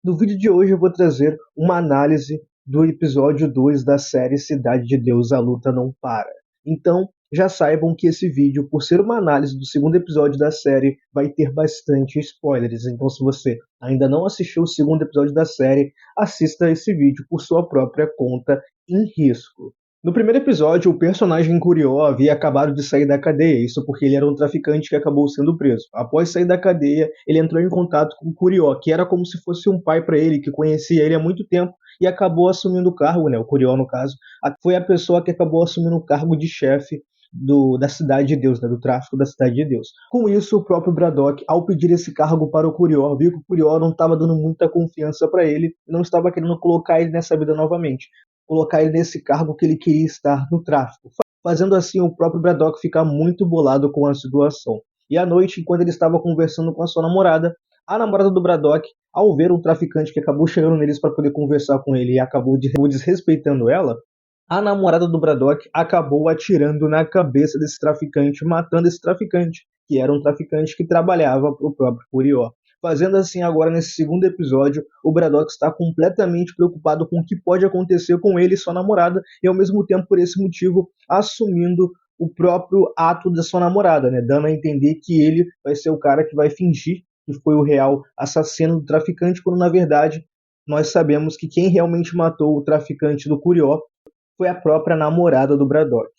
No vídeo de hoje eu vou trazer uma análise do episódio 2 da série Cidade de Deus, A Luta Não Para. Então, já saibam que esse vídeo, por ser uma análise do segundo episódio da série, vai ter bastante spoilers. Então, se você ainda não assistiu o segundo episódio da série, assista esse vídeo por sua própria conta, em risco. No primeiro episódio, o personagem Curió havia acabado de sair da cadeia, isso porque ele era um traficante que acabou sendo preso. Após sair da cadeia, ele entrou em contato com o Curió, que era como se fosse um pai para ele, que conhecia ele há muito tempo e acabou assumindo o cargo, né? O Curió, no caso, foi a pessoa que acabou assumindo o cargo de chefe da Cidade de Deus, né, do tráfico da Cidade de Deus. Com isso, o próprio Braddock, ao pedir esse cargo para o Curió, viu que o Curió não estava dando muita confiança para ele, não estava querendo colocar ele nessa vida novamente, colocar ele nesse cargo que ele queria estar no tráfico, fazendo assim o próprio Braddock ficar muito bolado com a situação. E à noite, enquanto ele estava conversando com a sua namorada, a namorada do Braddock, ao ver um traficante que acabou chegando neles para poder conversar com ele e acabou desrespeitando ela, a namorada do Braddock acabou atirando na cabeça desse traficante, matando esse traficante, que era um traficante que trabalhava para o próprio Curió. Fazendo assim agora nesse segundo episódio, o Braddock está completamente preocupado com o que pode acontecer com ele e sua namorada, e ao mesmo tempo, por esse motivo, assumindo o próprio ato da sua namorada, né? Dando a entender que ele vai ser o cara que vai fingir que foi o real assassino do traficante, quando na verdade nós sabemos que quem realmente matou o traficante do Curió foi a própria namorada do Braddock.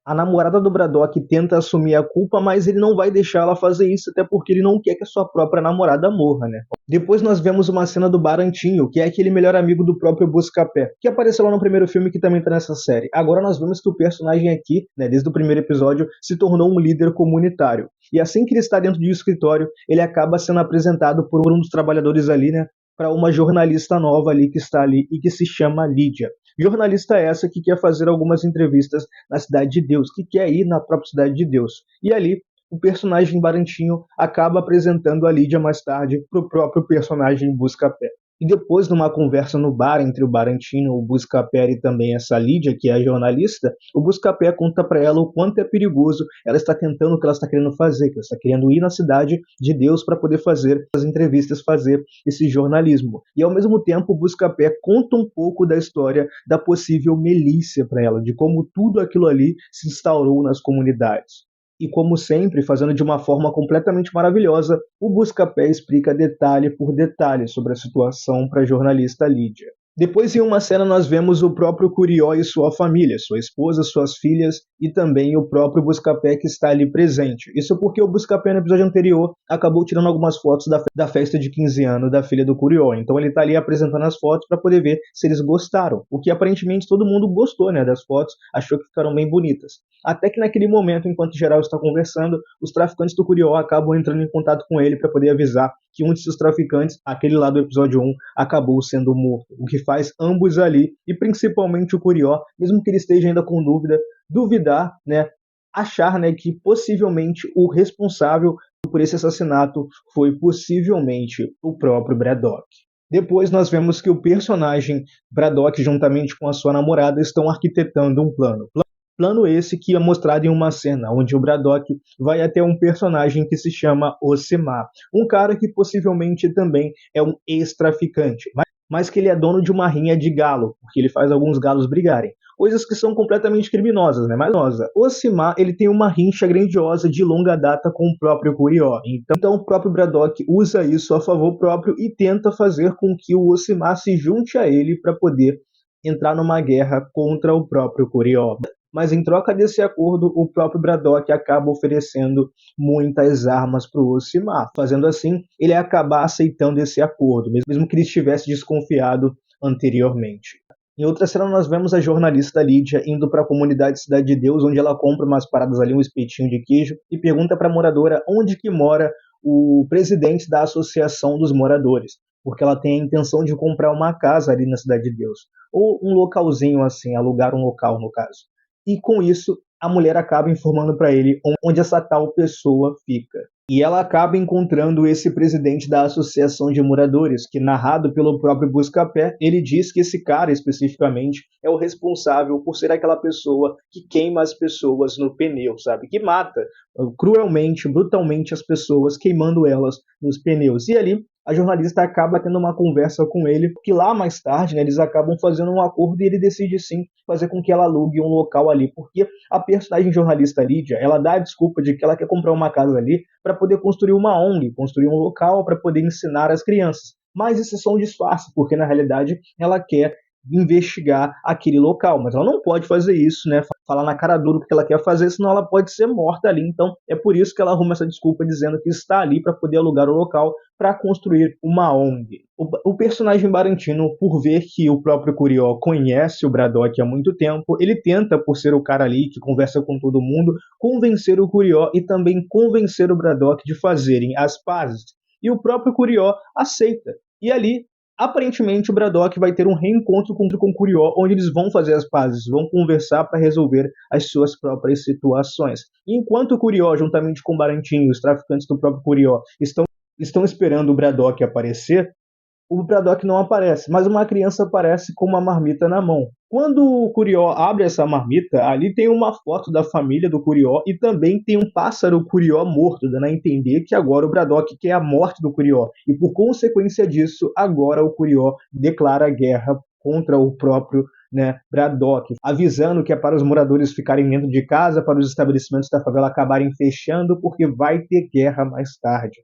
A namorada do Braddock tenta assumir a culpa, mas ele não vai deixar ela fazer isso, até porque ele não quer que a sua própria namorada morra, né? Depois nós vemos uma cena do Barantinho, que é aquele melhor amigo do próprio Buscapé, que apareceu lá no primeiro filme, que também tá nessa série. Agora nós vemos que o personagem aqui, né, desde o primeiro episódio, se tornou um líder comunitário. E assim que ele está dentro de um escritório, ele acaba sendo apresentado por um dos trabalhadores ali, né, para uma jornalista nova ali que está ali e que se chama Lídia. Jornalista essa que quer fazer algumas entrevistas na Cidade de Deus, que quer ir na própria Cidade de Deus. E ali, o personagem Barantinho acaba apresentando a Lídia mais tarde para o próprio personagem Buscapé. E depois, numa conversa no bar entre o Barantino, o Buscapé e também essa Lídia, que é a jornalista, o Buscapé conta para ela o quanto é perigoso ela está tentando o que ela está querendo fazer, que ela está querendo ir na Cidade de Deus para poder fazer as entrevistas, fazer esse jornalismo. E ao mesmo tempo, o Buscapé conta um pouco da história da possível milícia para ela, de como tudo aquilo ali se instaurou nas comunidades. E como sempre, fazendo de uma forma completamente maravilhosa, o Buscapé explica detalhe por detalhe sobre a situação para a jornalista Lídia. Depois, em uma cena, nós vemos o próprio Curió e sua família, sua esposa, suas filhas e também o próprio Buscapé que está ali presente. Isso porque o Buscapé, no episódio anterior, acabou tirando algumas fotos da festa de 15 anos da filha do Curió. Então ele está ali apresentando as fotos para poder ver se eles gostaram. O que aparentemente todo mundo gostou, né, das fotos, achou que ficaram bem bonitas. Até que naquele momento, enquanto geral está conversando, os traficantes do Curió acabam entrando em contato com ele para poder avisar que um de seus traficantes, aquele lá do episódio 1, acabou sendo morto. O que faz ambos ali, e principalmente o Curió, mesmo que ele esteja ainda com dúvida, duvidar, né, achar, né, que possivelmente o responsável por esse assassinato foi possivelmente o próprio Braddock. Depois nós vemos que o personagem Braddock, juntamente com a sua namorada, estão arquitetando um plano. Plano esse que é mostrado em uma cena onde o Braddock vai até um personagem que se chama Osimar, um cara que possivelmente também é um ex-traficante, mas que ele é dono de uma rinha de galo, porque ele faz alguns galos brigarem. Coisas que são completamente criminosas, né? Mas nossa, Osimar, ele tem uma rincha grandiosa de longa data com o próprio Curió. Então o próprio Braddock usa isso a favor próprio e tenta fazer com que o Osimar se junte a ele para poder entrar numa guerra contra o próprio Curió. Mas em troca desse acordo, o próprio Braddock acaba oferecendo muitas armas para o Osimar. Fazendo assim, ele acaba aceitando esse acordo, mesmo que ele estivesse desconfiado anteriormente. Em outra cena, nós vemos a jornalista Lídia indo para a comunidade Cidade de Deus, onde ela compra umas paradas ali, um espetinho de queijo, e pergunta para a moradora onde que mora o presidente da Associação dos Moradores, porque ela tem a intenção de comprar uma casa ali na Cidade de Deus, ou um localzinho assim, alugar um local no caso. E com isso, a mulher acaba informando para ele onde essa tal pessoa fica. E ela acaba encontrando esse presidente da Associação de Moradores, que, narrado pelo próprio Buscapé, ele diz que esse cara, especificamente, é o responsável por ser aquela pessoa que queima as pessoas no pneu, sabe? Que mata cruelmente, brutalmente as pessoas, queimando elas nos pneus. E ali, a jornalista acaba tendo uma conversa com ele, que lá mais tarde, né, eles acabam fazendo um acordo e ele decide sim fazer com que ela alugue um local ali, porque a personagem jornalista Lídia, ela dá a desculpa de que ela quer comprar uma casa ali para poder construir uma ONG, construir um local para poder ensinar as crianças. Mas isso é só um disfarce, porque na realidade ela quer investigar aquele local, mas ela não pode fazer isso, né? Falar na cara dura o que ela quer fazer, senão ela pode ser morta ali. Então é por isso que ela arruma essa desculpa dizendo que está ali para poder alugar o local para construir uma ONG. O personagem Barantino, por ver que o próprio Curió conhece o Braddock há muito tempo, ele tenta, por ser o cara ali que conversa com todo mundo, convencer o Curió e também convencer o Braddock de fazerem as pazes. E o próprio Curió aceita. E ali aparentemente o Braddock vai ter um reencontro com o Curió, onde eles vão fazer as pazes, vão conversar para resolver as suas próprias situações. Enquanto o Curió, juntamente com o Barantinho, os traficantes do próprio Curió, estão esperando o Braddock aparecer, o Braddock não aparece, mas uma criança aparece com uma marmita na mão. Quando o Curió abre essa marmita, ali tem uma foto da família do Curió e também tem um pássaro Curió morto, dando a entender que agora o Braddock quer a morte do Curió. E por consequência disso, agora o Curió declara guerra contra o próprio, né, Braddock, avisando que é para os moradores ficarem dentro de casa, para os estabelecimentos da favela acabarem fechando, porque vai ter guerra mais tarde.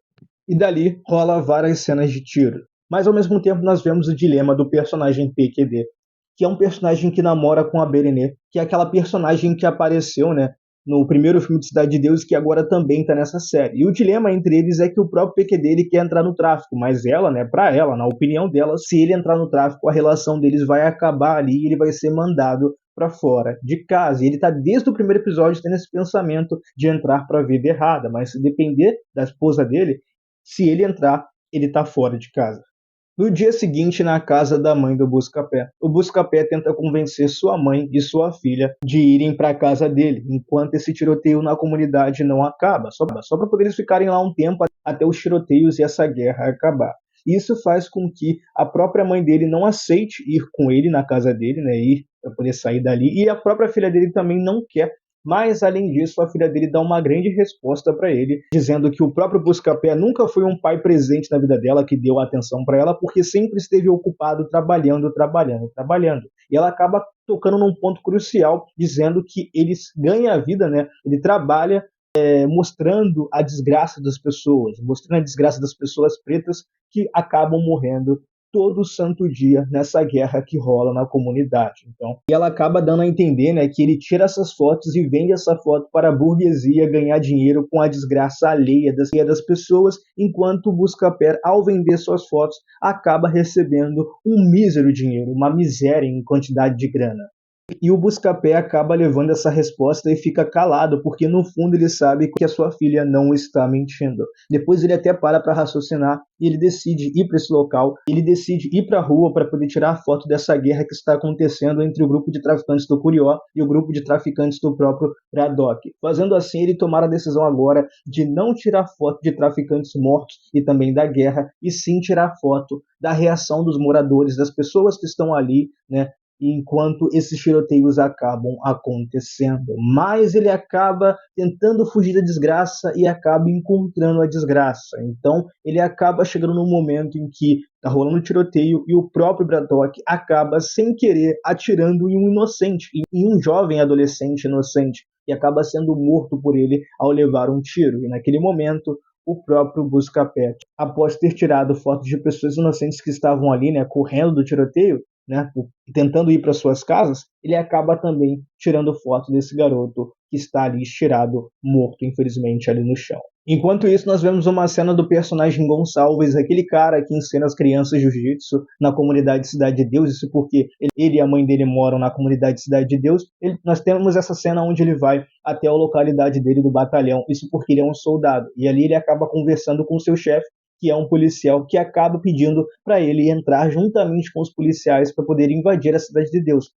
E dali rola várias cenas de tiro. Mas ao mesmo tempo nós vemos o dilema do personagem PQD, que é um personagem que namora com a Berené, que é aquela personagem que apareceu, né, no primeiro filme de Cidade de Deus, que agora também está nessa série. E o dilema entre eles é que o próprio PQD ele quer entrar no tráfico, mas ela, né, para ela, na opinião dela, se ele entrar no tráfico, a relação deles vai acabar ali e ele vai ser mandado para fora de casa. E ele está desde o primeiro episódio tendo esse pensamento de entrar para a vida errada, mas se depender da esposa dele, se ele entrar, ele está fora de casa. No dia seguinte, na casa da mãe do Buscapé, o Buscapé tenta convencer sua mãe e sua filha de irem para a casa dele, enquanto esse tiroteio na comunidade não acaba, só para poder eles ficarem lá um tempo até os tiroteios e essa guerra acabar. Isso faz com que a própria mãe dele não aceite ir com ele na casa dele, né, ir para poder sair dali, e a própria filha dele também não quer. Mas, além disso, a filha dele dá uma grande resposta para ele, dizendo que o próprio Buscapé nunca foi um pai presente na vida dela, que deu atenção para ela, porque sempre esteve ocupado trabalhando. E ela acaba tocando num ponto crucial, dizendo que ele ganha a vida, né? Ele trabalha mostrando a desgraça das pessoas, mostrando a desgraça das pessoas pretas que acabam morrendo todo santo dia nessa guerra que rola na comunidade. Então, e ela acaba dando a entender, né, que ele tira essas fotos e vende essa foto para a burguesia ganhar dinheiro com a desgraça alheia das pessoas, enquanto o Buscapé, ao vender suas fotos, acaba recebendo um mísero dinheiro, uma miséria em quantidade de grana. E o Buscapé acaba levando essa resposta e fica calado, porque no fundo ele sabe que a sua filha não está mentindo. Depois ele até para raciocinar e ele decide ir para esse local, ele decide ir para a rua para poder tirar a foto dessa guerra que está acontecendo entre o grupo de traficantes do Curió e o grupo de traficantes do próprio Braddock. Fazendo assim, ele tomar a decisão agora de não tirar foto de traficantes mortos e também da guerra, e sim tirar foto da reação dos moradores, das pessoas que estão ali, né, enquanto esses tiroteios acabam acontecendo. Mas ele acaba tentando fugir da desgraça e acaba encontrando a desgraça. Então ele acaba chegando num momento em que está rolando tiroteio e o próprio Braddock acaba sem querer atirando em um inocente, em um jovem adolescente inocente, e acaba sendo morto por ele ao levar um tiro. E naquele momento o próprio Buscapé, após ter tirado fotos de pessoas inocentes que estavam ali, né, correndo do tiroteio, né, tentando ir para suas casas, ele acaba também tirando foto desse garoto que está ali estirado, morto, infelizmente, ali no chão. Enquanto isso, nós vemos uma cena do personagem Gonçalves, aquele cara que ensina as crianças jiu-jitsu na comunidade Cidade de Deus, isso porque ele e a mãe dele moram na comunidade Cidade de Deus. Nós temos essa cena onde ele vai até a localidade dele do batalhão, isso porque ele é um soldado, e ali ele acaba conversando com o seu chefe, que é um policial, que acaba pedindo para ele entrar juntamente com os policiais para poder invadir a Cidade de Deus.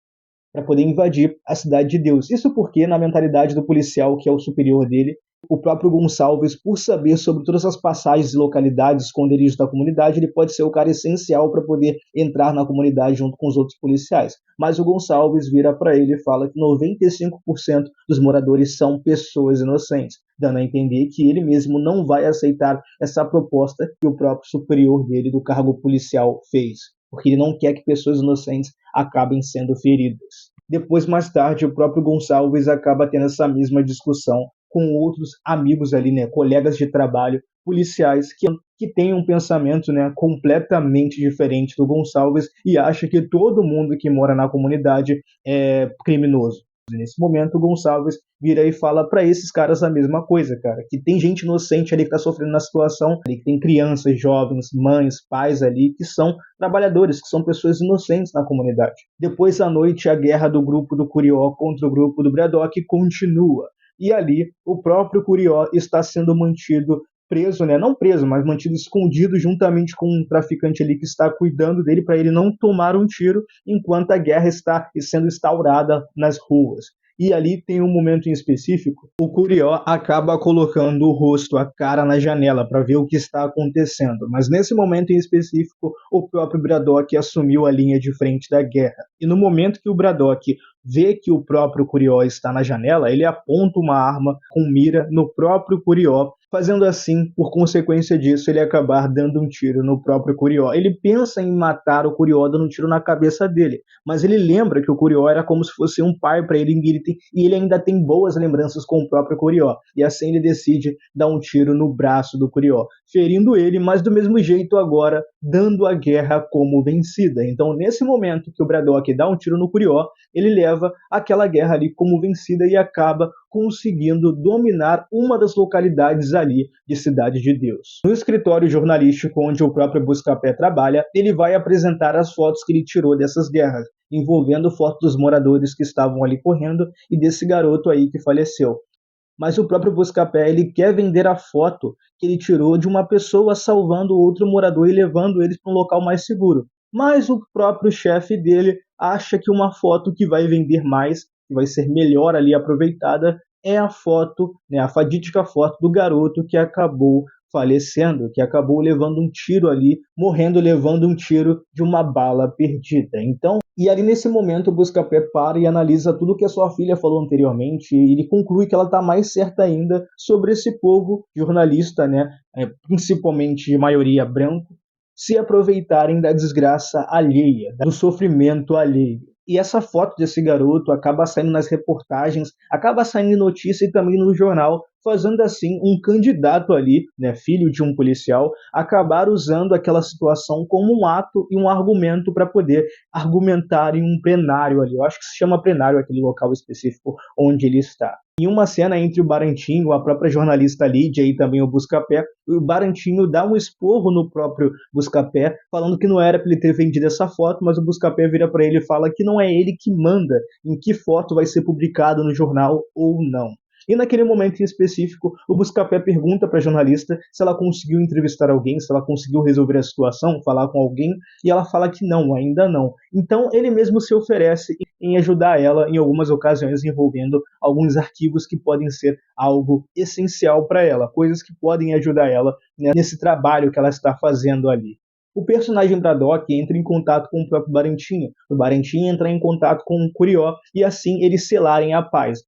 Para poder invadir a Cidade de Deus. Isso porque, na mentalidade do policial, que é o superior dele, o próprio Gonçalves, por saber sobre todas as passagens e localidades, esconderijos da comunidade, ele pode ser o cara essencial para poder entrar na comunidade junto com os outros policiais. Mas o Gonçalves vira para ele e fala que 95% dos moradores são pessoas inocentes. dando a entender que ele mesmo não vai aceitar essa proposta que o próprio superior dele do cargo policial fez, porque ele não quer que pessoas inocentes acabem sendo feridas. Depois, mais tarde, o próprio Gonçalves acaba tendo essa mesma discussão com outros amigos ali, né, colegas de trabalho, policiais que têm um pensamento, né, completamente diferente do Gonçalves e acha que todo mundo que mora na comunidade é criminoso. Nesse momento, o Gonçalves vira e fala para esses caras a mesma coisa, cara, que tem gente inocente ali que tá sofrendo na situação, ali, que tem crianças, jovens, mães, pais ali, que são trabalhadores, que são pessoas inocentes na comunidade. Depois, à noite, a guerra do grupo do Curió contra o grupo do Braddock continua. E ali, o próprio Curió está sendo mantido preso, né? Não preso, mas mantido escondido juntamente com um traficante ali que está cuidando dele para ele não tomar um tiro enquanto a guerra está sendo instaurada nas ruas. E ali tem um momento em específico, o Curió acaba colocando o rosto, a cara na janela para ver o que está acontecendo. Mas nesse momento em específico, o próprio Braddock assumiu a linha de frente da guerra. E no momento que o Braddock vê que o próprio Curió está na janela, ele aponta uma arma com mira no próprio Curió, fazendo assim, por consequência disso, ele acabar dando um tiro no próprio Curió. Ele pensa em matar o Curió dando um tiro na cabeça dele, mas ele lembra que o Curió era como se fosse um pai para ele em Girton, e ele ainda tem boas lembranças com o próprio Curió, e assim ele decide dar um tiro no braço do Curió, ferindo ele, mas do mesmo jeito agora, dando a guerra como vencida. Então, nesse momento que o Braddock dá um tiro no Curió, ele leva aquela guerra ali como vencida e acaba conseguindo dominar uma das localidades ali de Cidade de Deus. No escritório jornalístico onde o próprio Buscapé trabalha, ele vai apresentar as fotos que ele tirou dessas guerras, envolvendo fotos dos moradores que estavam ali correndo e desse garoto aí que faleceu. Mas o próprio Buscapé, ele quer vender a foto que ele tirou de uma pessoa salvando outro morador e levando eles para um local mais seguro. Mas o próprio chefe dele acha que uma foto que vai vender mais, que vai ser melhor ali aproveitada, é a foto, né, a fatídica foto do garoto que acabou falecendo, que acabou levando um tiro ali, morrendo levando um tiro de uma bala perdida. Então, e ali nesse momento o Buscapé para e analisa tudo que a sua filha falou anteriormente e ele conclui que ela está mais certa ainda sobre esse povo jornalista, né, principalmente de maioria branco, se aproveitarem da desgraça alheia, do sofrimento alheio. E essa foto desse garoto acaba saindo nas reportagens, acaba saindo em notícia e também no jornal, fazendo assim um candidato ali, né, filho de um policial, acabar usando aquela situação como um ato e um argumento para poder argumentar em um plenário ali. Eu acho que se chama plenário aquele local específico onde ele está. Em uma cena entre o Barantinho, a própria jornalista Lídia e também o Buscapé, o Barantinho dá um esporro no próprio Buscapé, falando que não era para ele ter vendido essa foto, mas o Buscapé vira para ele e fala que não é ele que manda em que foto vai ser publicado no jornal ou não. E naquele momento em específico, o Buscapé pergunta para a jornalista se ela conseguiu entrevistar alguém, se ela conseguiu resolver a situação, falar com alguém, e ela fala que não, ainda não. Então ele mesmo se oferece em ajudar ela em algumas ocasiões envolvendo alguns arquivos que podem ser algo essencial para ela, coisas que podem ajudar ela, né, nesse trabalho que ela está fazendo ali. O personagem Braddock entra em contato com o próprio Barantinho, o Barantinho entra em contato com o Curió e assim eles selarem a paz.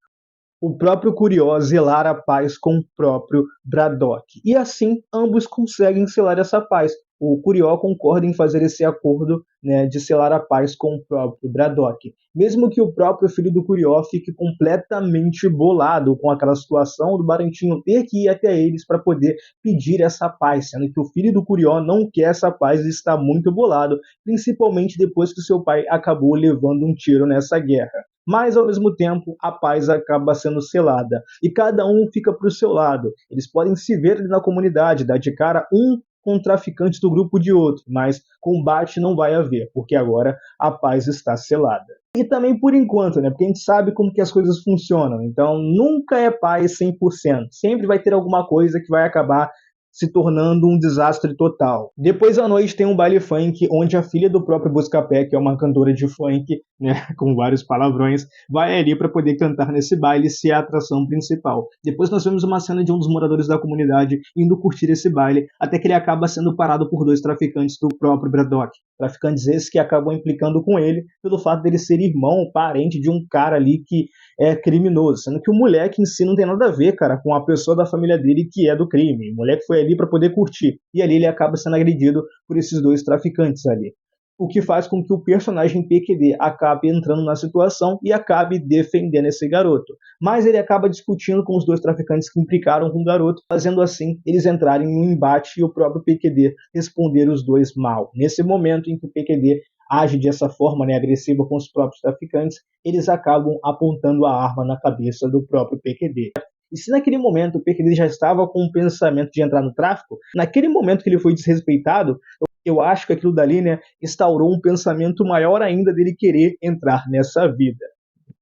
O próprio Curió zelar a paz com o próprio Braddock. E assim, ambos conseguem selar essa paz. O Curió concorda em fazer esse acordo, né, de selar a paz com o próprio Braddock. Mesmo que o próprio filho do Curió fique completamente bolado com aquela situação do Barantinho ter que ir até eles para poder pedir essa paz, sendo que o filho do Curió não quer essa paz e está muito bolado, principalmente depois que seu pai acabou levando um tiro nessa guerra. Mas, ao mesmo tempo, a paz acaba sendo selada. E cada um fica para o seu lado. Eles podem se ver ali na comunidade, dar de cara um com traficantes do grupo de outro, mas combate não vai haver, porque agora a paz está selada. E também por enquanto, né? Porque a gente sabe como que as coisas funcionam. Então, nunca é paz 100%. Sempre vai ter alguma coisa que vai acabar se tornando um desastre total. Depois à noite tem um baile funk, onde a filha do próprio Buscapé, que é uma cantora de funk, né, com vários palavrões, vai ali para poder cantar nesse baile e ser a atração principal. Depois nós vemos uma cena de um dos moradores da comunidade indo curtir esse baile, até que ele acaba sendo parado por dois traficantes do próprio Braddock. Traficantes esses que acabam implicando com ele pelo fato dele ser irmão ou parente de um cara ali que é criminoso, sendo que o moleque em si não tem nada a ver, cara, com a pessoa da família dele que é do crime. O moleque foi ali para poder curtir, e ali ele acaba sendo agredido por esses dois traficantes ali. O que faz com que o personagem PQD acabe entrando na situação e acabe defendendo esse garoto. Mas ele acaba discutindo com os dois traficantes que implicaram com o garoto, fazendo assim eles entrarem em um embate e o próprio PQD responder os dois mal. Nesse momento em que o PQD age dessa forma, né, agressiva com os próprios traficantes, eles acabam apontando a arma na cabeça do próprio PQD. E se naquele momento o PQD já estava com o pensamento de entrar no tráfico, naquele momento que ele foi desrespeitado, eu acho que aquilo dali, né, instaurou um pensamento maior ainda dele querer entrar nessa vida.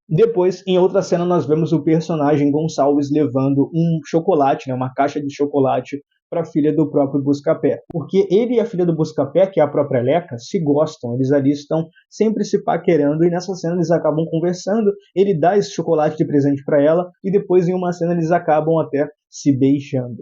Depois, em outra cena, nós vemos o personagem Gonçalves levando um chocolate, né, uma caixa de chocolate para a filha do próprio Buscapé. Porque ele e a filha do Buscapé, que é a própria Leca, se gostam, eles ali estão sempre se paquerando e nessa cena eles acabam conversando, ele dá esse chocolate de presente para ela e depois em uma cena eles acabam até se beijando.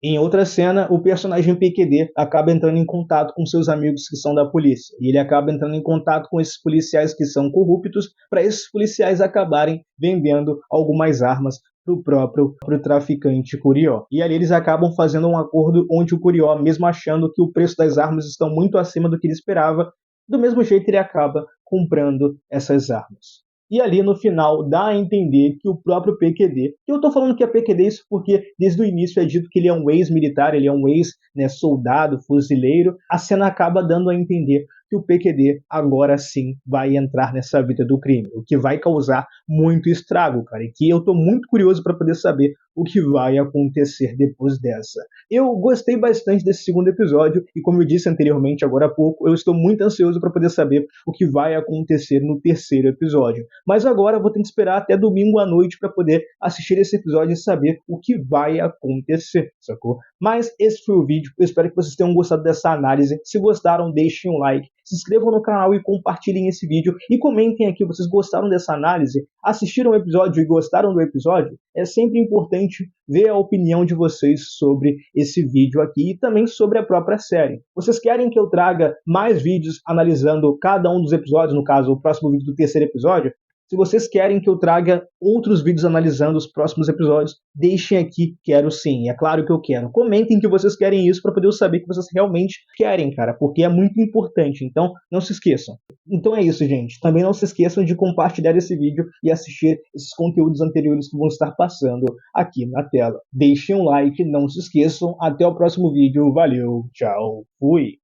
Em outra cena, o personagem PQD acaba entrando em contato com seus amigos que são da polícia. E ele acaba entrando em contato com esses policiais que são corruptos, para esses policiais acabarem vendendo algumas armas para o próprio traficante Curió. E ali eles acabam fazendo um acordo onde o Curió, mesmo achando que o preço das armas estão muito acima do que ele esperava, do mesmo jeito ele acaba comprando essas armas. E ali no final dá a entender que o próprio PQD, eu estou falando que é PQD isso porque desde o início é dito que ele é um ex-militar, ele é um ex-soldado, fuzileiro, a cena acaba dando a entender que o PQD agora sim vai entrar nessa vida do crime, o que vai causar muito estrago, cara, e que eu estou muito curioso para poder saber o que vai acontecer depois dessa. Eu gostei bastante desse segundo episódio e como eu disse anteriormente, agora há pouco, eu estou muito ansioso para poder saber o que vai acontecer no terceiro episódio. Mas agora eu vou ter que esperar até domingo à noite para poder assistir esse episódio e saber o que vai acontecer, sacou? Mas esse foi o vídeo, eu espero que vocês tenham gostado dessa análise. Se gostaram, deixem um like, se inscrevam no canal e compartilhem esse vídeo e comentem aqui, vocês gostaram dessa análise? Assistiram o episódio e gostaram do episódio? É sempre importante ver a opinião de vocês sobre esse vídeo aqui e também sobre a própria série. Vocês querem que eu traga mais vídeos analisando cada um dos episódios, no caso, o próximo vídeo do terceiro episódio? Se vocês querem que eu traga outros vídeos analisando os próximos episódios, deixem aqui, quero sim, é claro que eu quero. Comentem que vocês querem isso para poder eu saber que vocês realmente querem, cara, porque é muito importante, então não se esqueçam. Então é isso, gente. Também não se esqueçam de compartilhar esse vídeo e assistir esses conteúdos anteriores que vão estar passando aqui na tela. Deixem um like, não se esqueçam. Até o próximo vídeo. Valeu, tchau, fui!